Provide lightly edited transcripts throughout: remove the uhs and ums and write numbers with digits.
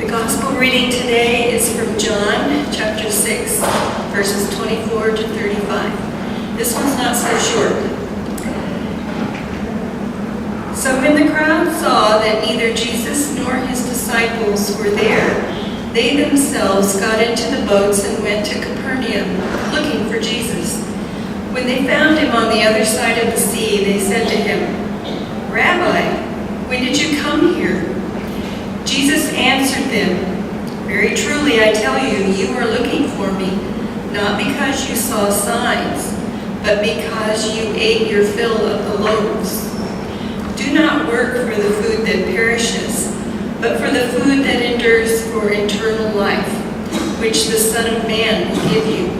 The gospel reading today is from John chapter 6, verses 24 to 35. This one's not so short. So when the crowd saw that neither Jesus nor his disciples were there, they themselves got into the boats and went to Capernaum, looking for Jesus. When they found him on the other side of the sea, they said to him, "Rabbi, when did you come here?" Jesus answered them, "Very truly I tell you, you are looking for me, not because you saw signs, but because you ate your fill of the loaves. Do not work for the food that perishes, but for the food that endures for eternal life, which the Son of Man will give you.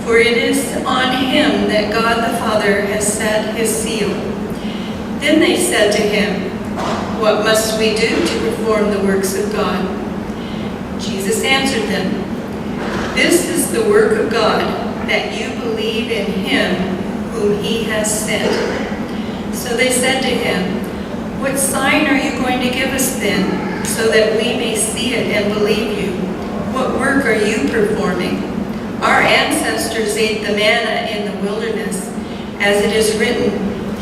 For it is on him that God the Father has set his seal." Then they said to him, "What must we do to perform the works of God?" Jesus answered them, "This is the work of God, that you believe in him whom he has sent." So they said to him, "What sign are you going to give us then, so that we may see it and believe you? What work are you performing? Our ancestors ate the manna in the wilderness. As it is written,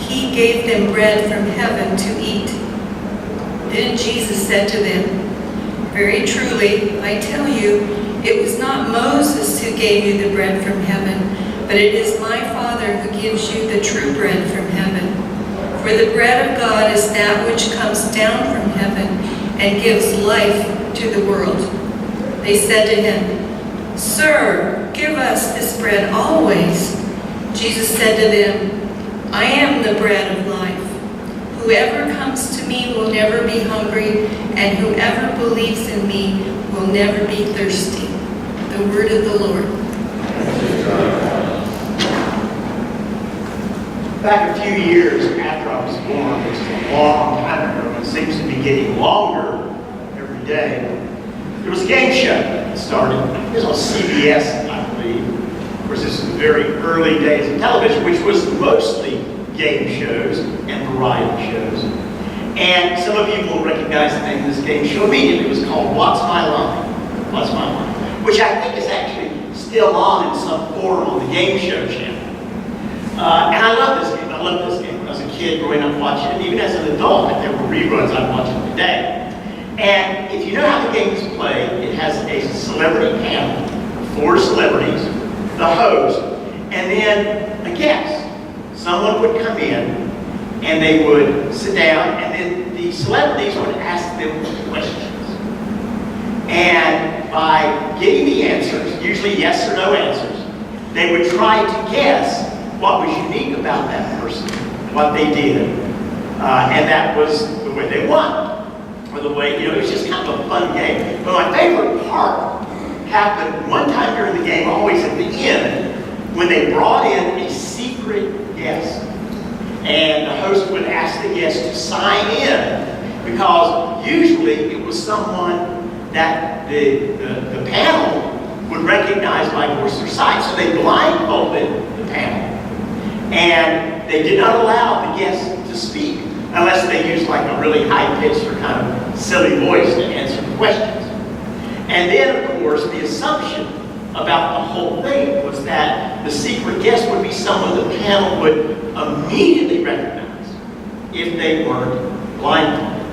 he gave them bread from heaven to eat." Then Jesus said to them, "Very truly, I tell you, it was not Moses who gave you the bread from heaven, but it is my Father who gives you the true bread from heaven. For the bread of God is that which comes down from heaven and gives life to the world." They said to him, "Sir, give us this bread always." Jesus said to them, "I am the bread of life. Whoever comes to me will never be hungry, and whoever believes in me will never be thirsty." The word of the Lord. Back a few years after I was born, which is a long time ago, and it seems to be getting longer every day, there was a game show that started. It was on CBS, I believe. Of course, this was the very early days of television, which was mostly game shows and variety shows. And some of you will recognize the name of this game show immediately. It was called What's My Line? What's My Line? Which I think is actually still on in some form on the game show channel. And I love this game. I love this game. When I was a kid growing up watching it, even as an adult, if there were reruns, I'd watch it today. And if you know how the game is played, it has a celebrity panel, 4 celebrities, the host, and then a guest. Someone would come in, and they would sit down, and then the celebrities would ask them questions. And by getting the answers, usually yes or no answers, they would try to guess what was unique about that person, what they did. And that was the way they won. Or the way, it was just kind of a fun game. But my favorite part happened one time during the game, always at the end, when they brought in a secret guest. And the host would ask the guest to sign in, because usually it was someone that the panel would recognize by voice or sight. So they blindfolded the panel. And they did not allow the guest to speak unless they used like a really high-pitched or kind of silly voice to answer the questions. And then, of course, the assumption about the whole thing was that the secret guest would be someone the panel would immediately recognize if they weren't blindfolded.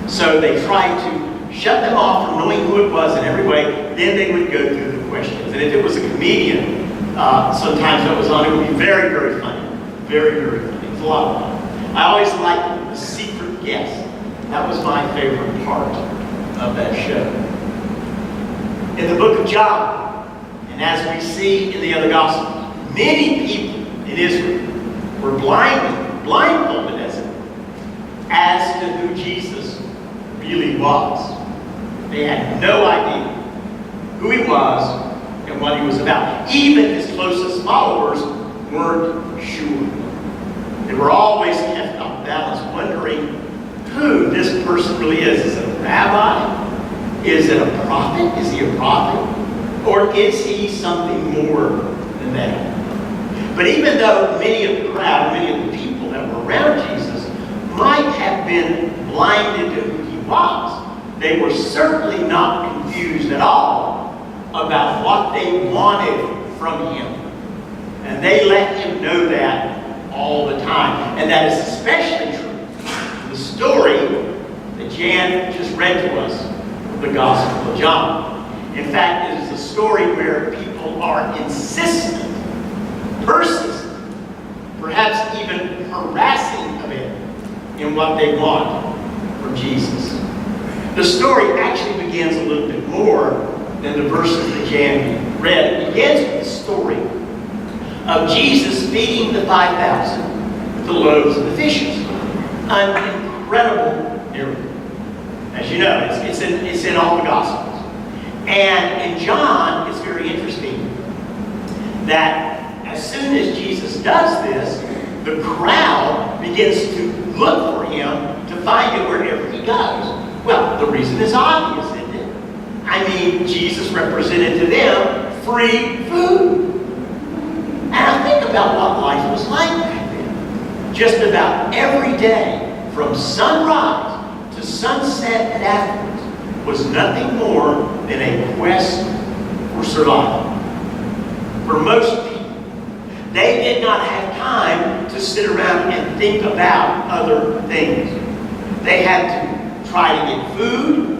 So they tried to shut them off from knowing who it was in every way. Then they would go through the questions. And if it was a comedian, sometimes that was on, it would be very, very funny. Very, very funny. It was a lot of fun. I always liked the secret guest. That was my favorite part of that show. In the book of John, and as we see in the other Gospels, many people in Israel were blindfolded as to who Jesus really was. They had no idea who he was and what he was about. Even his closest followers weren't sure. They were always kept off balance, wondering who this person really is. Is it a rabbi? Is it a prophet? Is he a prophet? Or is he something more than that? But even though many of the crowd, many of the people that were around Jesus might have been blinded to who he was, They were certainly not confused at all about what they wanted from him. And they let him know that all the time. And that is especially true. The story that Jan just read to us of the Gospel of John. In fact, it is a story where people are insistent, persistent, perhaps even harassing a bit in what they want from Jesus. The story actually begins a little bit more than the verses that Jan read. It begins with the story of Jesus feeding the 5,000 with the loaves and the fishes. An incredible miracle. As you know, it's in all the Gospels. And in John, it's very interesting that as soon as Jesus does this, the crowd begins to look for him to find him wherever he goes. Well, the reason is obvious, isn't it? I mean, Jesus represented to them free food. And I think about what life was like back then. Just about every day, from sunrise to sunset and afterwards, was nothing more than a quest for survival. For most people, they did not have time to sit around and think about other things. They had to try to get food,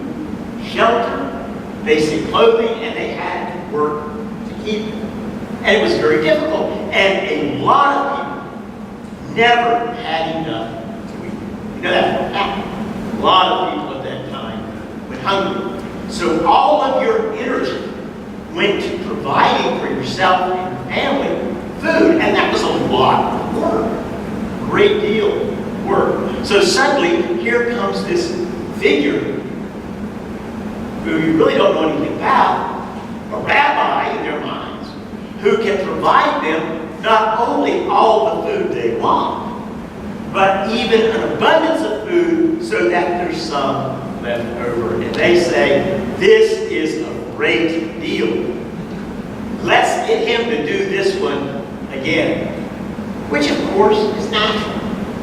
shelter, basic clothing, and they had to work to keep it. And it was very difficult. And a lot of people never had enough to eat. You know that for a fact. A lot of people at that time went hungry. So all of your energy went to providing for yourself and your family food. And that was a lot of work. A great deal of work. So suddenly, here comes this figure who you really don't know anything about, a rabbi in their minds, who can provide them not only all the food they want, but even an abundance of food so that there's some left over. And they say, this is a great deal. Let's get him to do this one again. Which, of course, is natural.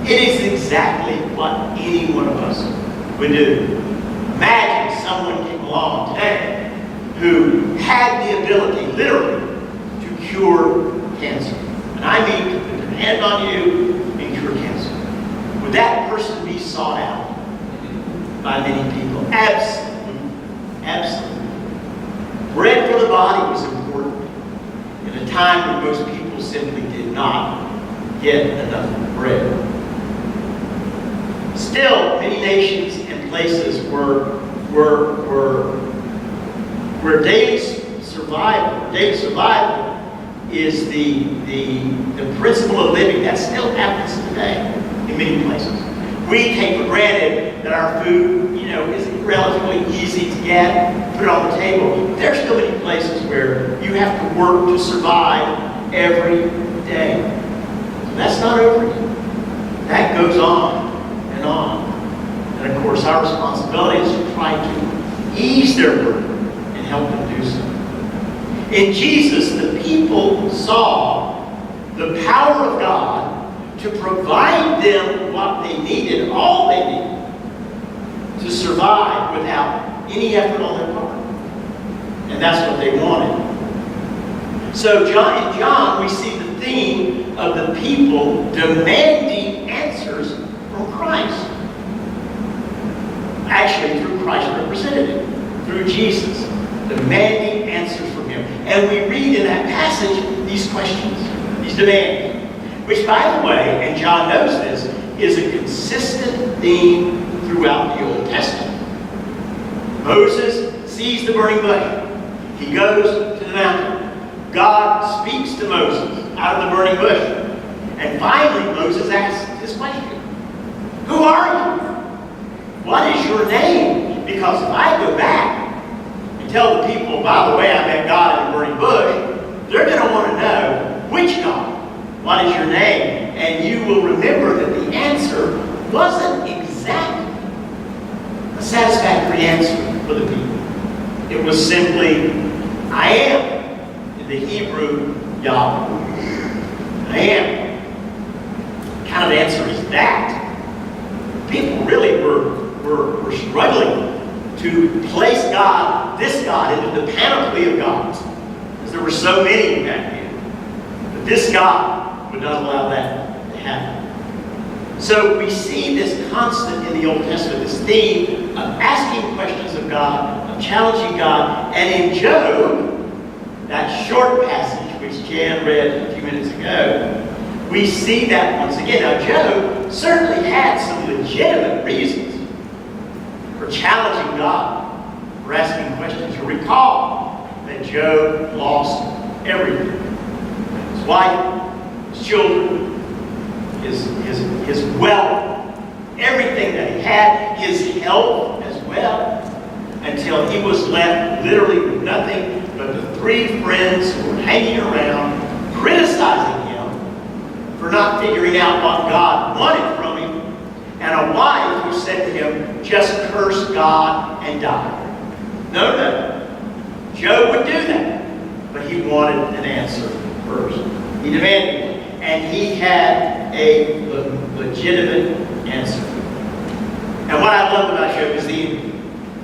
It is exactly what any one of us would do. Imagine someone came along today who had the ability, literally, to cure cancer. And I mean to put their hand on you and cure cancer. Would that person be sought out by many people? Absolutely. Absolutely. Bread for the body was important in a time when most people simply did not get enough bread. Still, many nations and places where daily survival is the principle of living. That still happens today in many places. We take for granted that our food, is relatively easy to get, put it on the table. There's still many places where you have to work to survive every day. So that's not over yet. That goes on and on. And of course, our responsibility is to try to ease their burden and help them do so. In Jesus, the people saw the power of God to provide them what they needed, all they needed, to survive without any effort on their part. And that's what they wanted. So in John, we see the theme of the people demanding answers from Christ. Actually, through Christ's representative, through Jesus, demanding answers from him. And we read in that passage these questions, these demands, which, by the way, and John knows this, is a consistent theme throughout the Old Testament. Moses sees the burning bush. He goes to the mountain. God speaks to Moses out of the burning bush. And finally, Moses asks this question. Who are you? What is your name? Because if I go back and tell the people, by the way, I met God in the burning bush, they're going to want to know which God. What is your name? And you will remember that the answer wasn't exactly a satisfactory answer for the people. It was simply, I am, in the Hebrew, Yahweh. I am. What kind of answer is that? People really were struggling to place God, this God, into the panoply of gods. Because there were so many back then. But this God would not allow that to happen. So we see this constant in the Old Testament, this theme of asking questions of God, of challenging God. And in Job, that short passage which Jan read a few minutes ago, we see that once again. Now, Job certainly had some legitimate reasons for challenging God, for asking questions. You recall that Job lost everything. His wife, his children, his wealth, everything that he had, his health as well, until he was left literally with nothing but the 3 friends who were hanging around, criticizing him for not figuring out what God wanted from him, and a wife who said to him, just curse God and die. No. Job would do that, but he wanted an answer first. He demanded one, and he had a legitimate answer. And what I love about Job is the ending.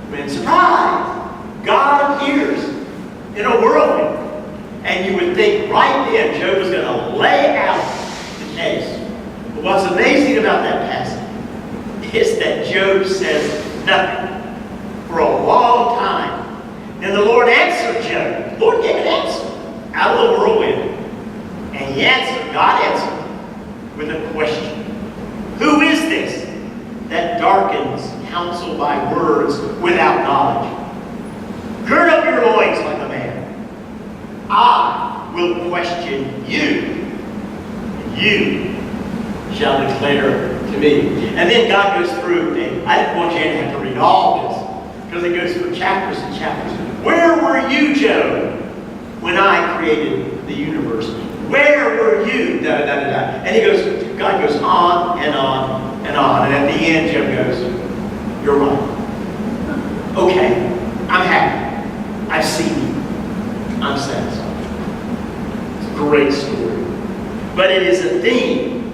When, surprise, God appears in a whirlwind. And you would think right then Job was going to lay out the case. But what's amazing about that passage is that Job says nothing for a long time. Then the Lord answered Job. The Lord gave an answer out of the whirlwind. And he answered, God answered with a question. Who is this that darkens counsel by words without knowledge? Gird up your loins like a man. I will question you, and you shall declare to me. And then God goes through, and I didn't want you to have to read all this, because it goes through chapters and chapters. Where were you, Job, when I created the universe? Where were you? Da, da, da, da. And God goes on and on and on. And at the end, Job goes, you're right. Okay, I'm happy. I've seen you. I'm satisfied. It's a great story. But it is a theme.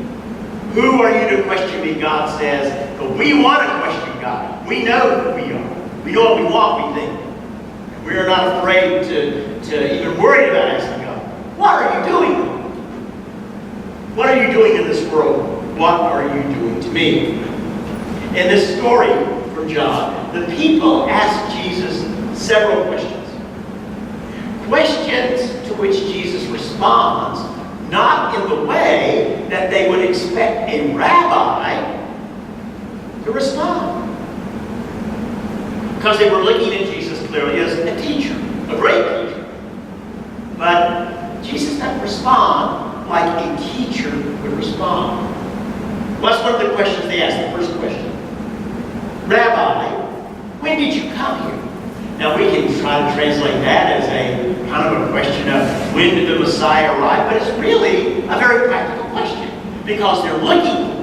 Who are you to question me, God says. But we want to question God. We know who we are. We know what we want, we think. And we are not afraid to even worry about asking God, what are you doing? What are you doing in this world? What are you doing to me? In this story from John, the people ask Jesus several questions. Questions to which Jesus responds, not in the way that they would expect a rabbi to respond. Because they were looking at Jesus clearly as a teacher, a great teacher. But Jesus doesn't respond like a teacher would respond. Well, that's one of the questions they asked, the first question. Rabbi, when did you come here? Now we can try to translate that as a kind of a question of when did the Messiah arrive, but it's really a very practical question because they're looking.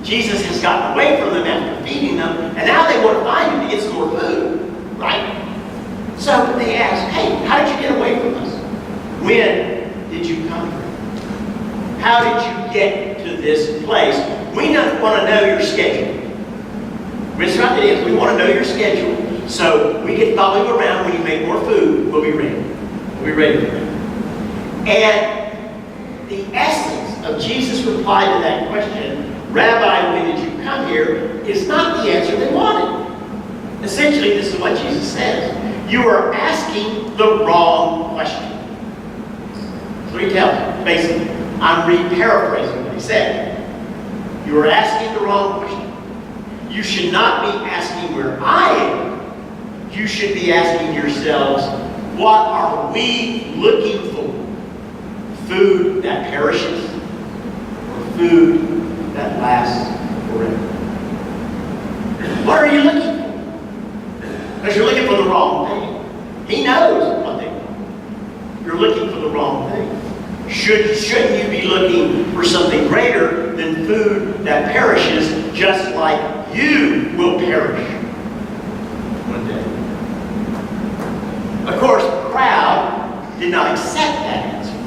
Jesus has gotten away from them after feeding them, and now they want to find him to get some more food, right? So they ask, hey, how did you get away from us? When did you come here? How did you get to this place? We want to know your schedule. It's right there. We want to know your schedule so we can follow you around when you make more food. We'll be ready. We'll be ready for that. And the essence of Jesus' reply to that question, Rabbi, when did you come here, is not the answer they wanted. Essentially, this is what Jesus says. You are asking the wrong question. So he tells them, basically, I'm re-paraphrasing what he said. You are asking the wrong question. You should not be asking where I am. You should be asking yourselves, what are we looking for? Food that perishes or food that lasts forever? What are you looking for? Because you're looking for the wrong thing. He knows what they want. You're looking for the wrong thing. Shouldn't you be looking for something greater than food that perishes, just like you will perish one day? Of course, the crowd did not accept that answer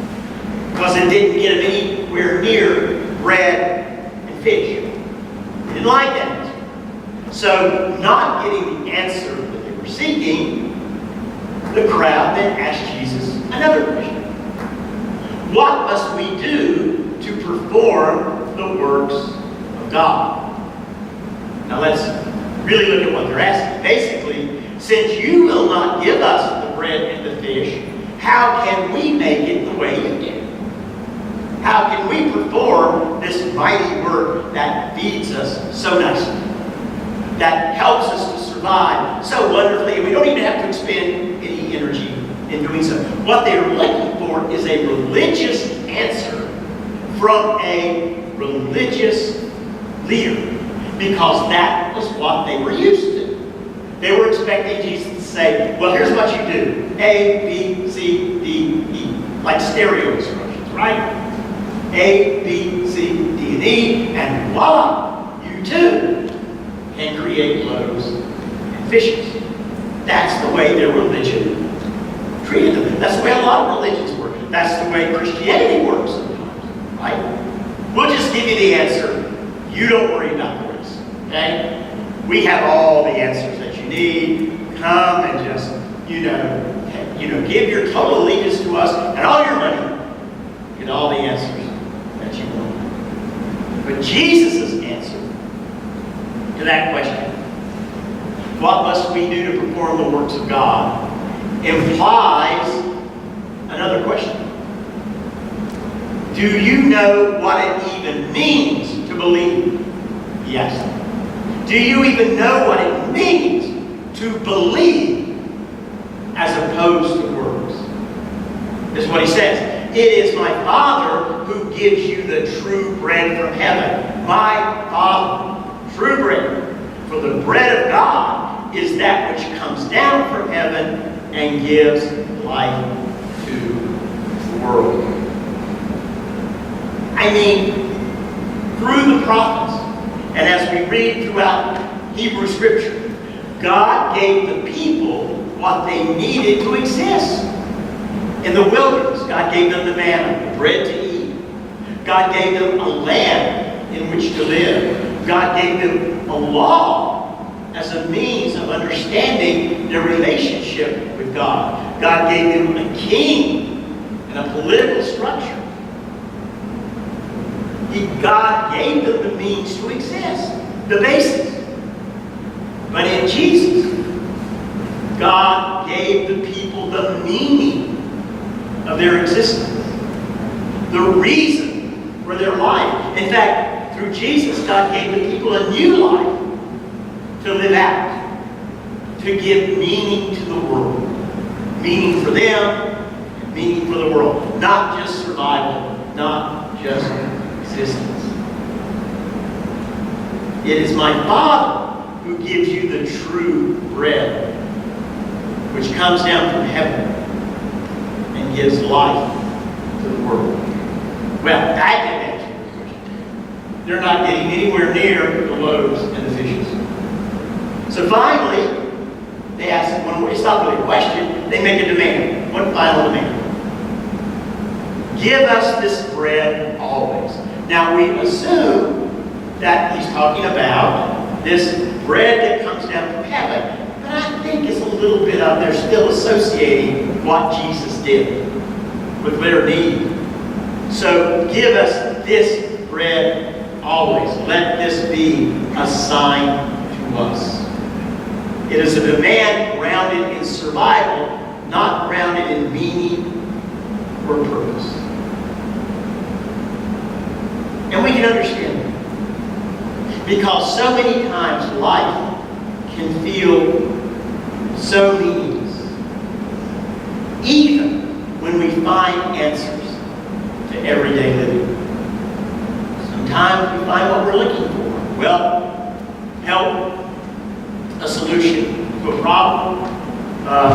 because it didn't get them anywhere near bread and fish. They didn't like that answer. So, not getting the answer seeking, the crowd then asked Jesus another question. What must we do to perform the works of God? Now let's really look at what they're asking. Basically, since you will not give us the bread and the fish, how can we make it the way you did? How can we perform this mighty work that feeds us so nicely, that helps us to survive so wonderfully, and we don't even have to expend any energy in doing so? What they are looking for is a religious answer from a religious leader, because that was what they were used to. They were expecting Jesus to say, well, here's what you do. A, B, C, D, E. Like stereo instructions, right? A, B, C, D, and E, and voila, you too can create loaves and fishes. That's the way their religion treated them. That's the way a lot of religions work. That's the way Christianity works sometimes, right? We'll just give you the answer. You don't worry about the rest, okay? We have all the answers that you need. Come and just, give your total allegiance to us and all your money. Get all the answers that you want. But Jesus' answer to that question, what must we do to perform the works of God, implies another question. Do you know what it even means to believe? Yes. Do you even know what it means to believe as opposed to works? This is what he says. It is my Father who gives you the true bread from heaven. My Father, true bread. For the bread of God is that which comes down from heaven and gives life to the world. I mean, through the prophets, and as we read throughout Hebrew Scripture, God gave the people what they needed to exist. In the wilderness, God gave them the manna, the bread to eat. God gave them a land in which to live. God gave them a law as a means of understanding their relationship with God. God gave them a king and a political structure. God gave them the means to exist, the basics. But in Jesus, God gave the people the meaning of their existence, the reason for their life. In fact, through Jesus, God gave the people a new life to live out, to give meaning to the world. Meaning for them, meaning for the world. Not just survival, not just existence. It is my Father who gives you the true bread, which comes down from heaven and gives life to the world. Well, that didn't answer the question. They're not getting anywhere near the loaves and the fishes. So finally, they ask one more. It's not really a question. They make a demand. One final demand. Give us this bread always. Now we assume that he's talking about this bread that comes down from heaven. But I think it's a little bit of they're still associating what Jesus did with their need. So give us this bread always. Let this be a sign to us. It is a demand grounded in survival, not grounded in meaning or purpose. And we can understand that. Because so many times life can feel so meaningless. Even when we find answers to everyday living. Sometimes we find what we're looking for. Well, help, a solution to a problem.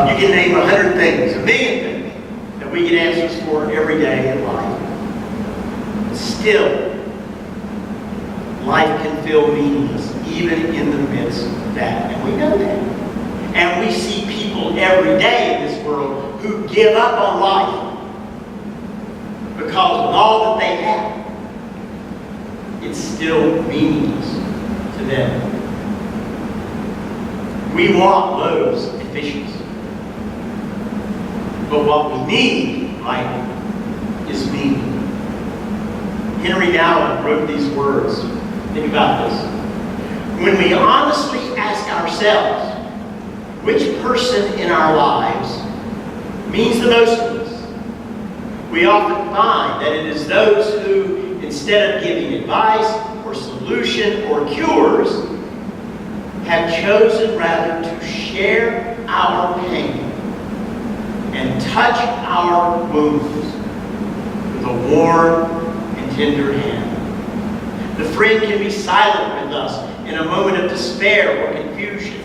You can name 100 things, a million things that we get answers for every day in life. But still, life can feel meaningless, even in the midst of that. And we know that. And we see people every day in this world who give up on life because with all that they have, it's still meaningless to them. We want loaves and But what we need, right, is meaning. Henry Nouwen wrote these words. Think about this. When we honestly ask ourselves which person in our lives means the most to us, we often find that it is those who, instead of giving advice or solution or cures, have chosen rather to share our pain and touch our wounds with a warm and tender hand. The friend can be silent with us in a moment of despair or confusion.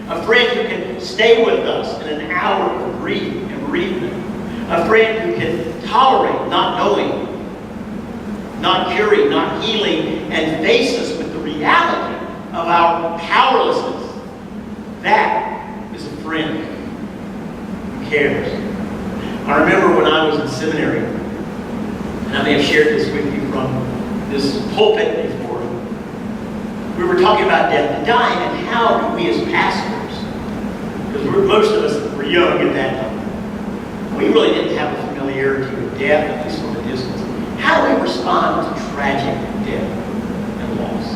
A friend who can stay with us in an hour of grief and bereavement. A friend who can tolerate not knowing, not curing, not healing, and face us with the reality of our powerlessness. That is a friend who cares. I remember when I was in seminary, and I may have shared this with you from this pulpit before, we were talking about death and dying, and how do we as pastors, because most of us were young at that time, we really didn't have a familiarity with death, at least from a distance. How do we respond to tragic death and loss?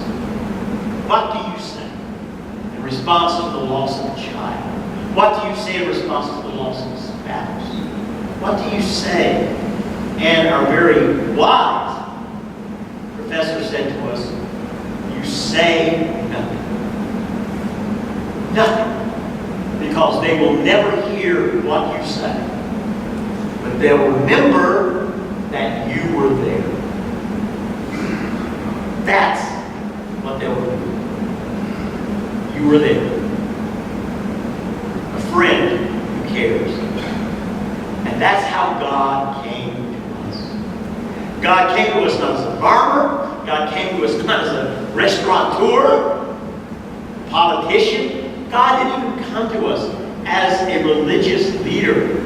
What do you say in response to the loss of a child? What do you say in response to the loss of a spouse? What do you say? And our very wise professor said to us, you say nothing. Nothing. Because they will never hear what you say. But they'll remember that you were there. That's what they'll remember. You were there. A friend who cares. And that's how God came to us. God came to us not as a farmer. God came to us not as a restaurateur, politician. God didn't even come to us as a religious leader.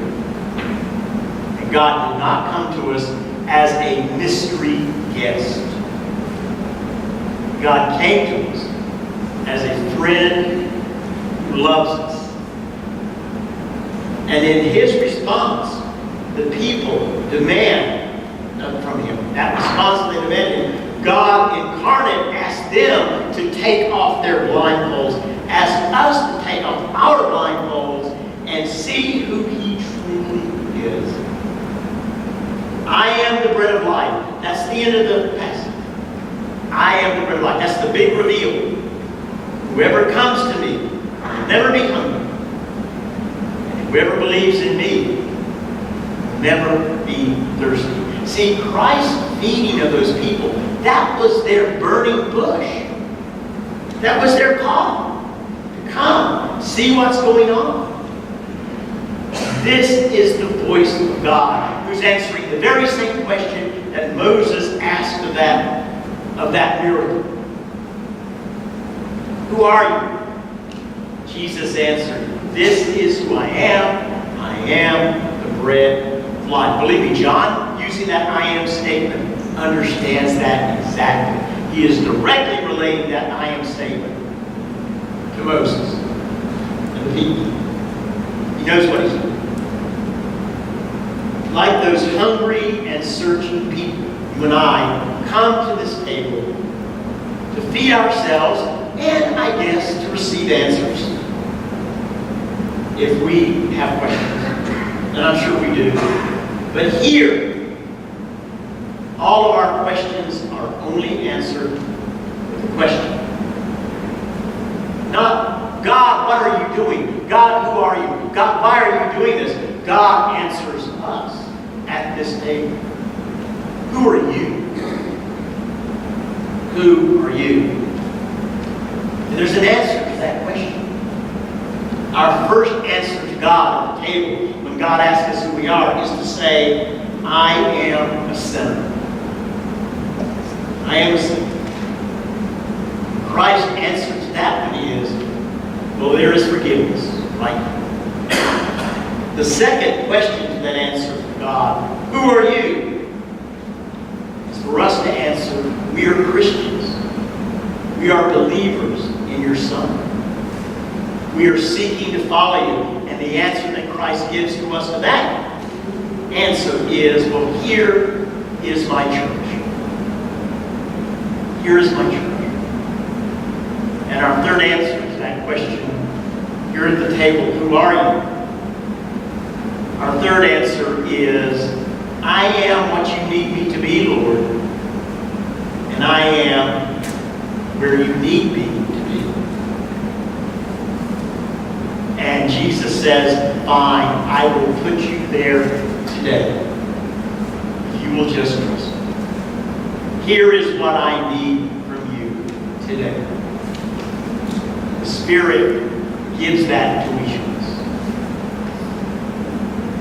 And God did not come to us as a mystery guest. God came to us as a friend who loves us. And in his response, the people demand from him. That response they demanded, God incarnate asked them to take off their blindfolds, asked us to take off our blindfolds and see who he truly is. I am the bread of life. That's the end of the passage. I am the bread of life. That's the big reveal. Whoever comes to me will never be hungry. And whoever believes in me will never be thirsty. See, Christ's feeding of those people, that was their burning bush. That was their call. To come, see what's going on. This is the voice of God, who's answering the very same question that Moses asked of that miracle. Who are you? Jesus answered, this is who I am. I am the bread of life. Believe me, John, using that I am statement, understands that exactly. He is directly relating that I am statement to Moses and the people. He knows what he's doing. Like those hungry and searching people, you and I come to this table to feed ourselves and, I guess, to receive answers if we have questions. And I'm sure we do. But here, all of our questions are only answered with a question. Not, God, what are you doing? God, who are you? God, why are you doing this? God answers us at this table. Who are you? Who are you? And there's an answer to that question. Our first answer to God at the table, when God asks us who we are, is to say, I am a sinner. I am a sinner. Christ's answer to that one is, well, there is forgiveness, right? The second question to that answer from God, who are you? Is for us to answer, we are Christians. We are believers in your Son. We are seeking to follow you. And the answer that Christ gives to us to that answer is, well, here is my church. Here is my church. And our third answer to that question, you're at the table, who are you? Our third answer is, I am what you need me to be, Lord. And I am where you need me to be. And Jesus says, fine, I will put you there today. If you will just trust me. Here is what I need from you today. The Spirit gives that to each of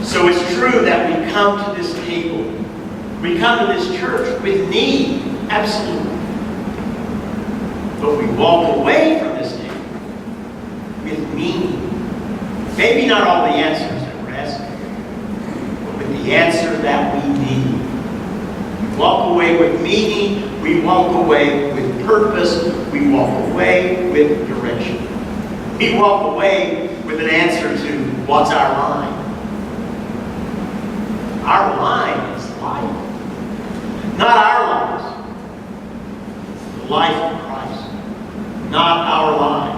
us. So it's true that we come to this table. We come to this church with need, absolutely. But we walk away from this table with meaning. Maybe not all the answers that we're asking, but with the answer that we need. We walk away with meaning. We walk away with purpose. We walk away with direction. We walk away with an answer to what's our line. Our line is life. Not our lives. The life of Christ. Not our lives.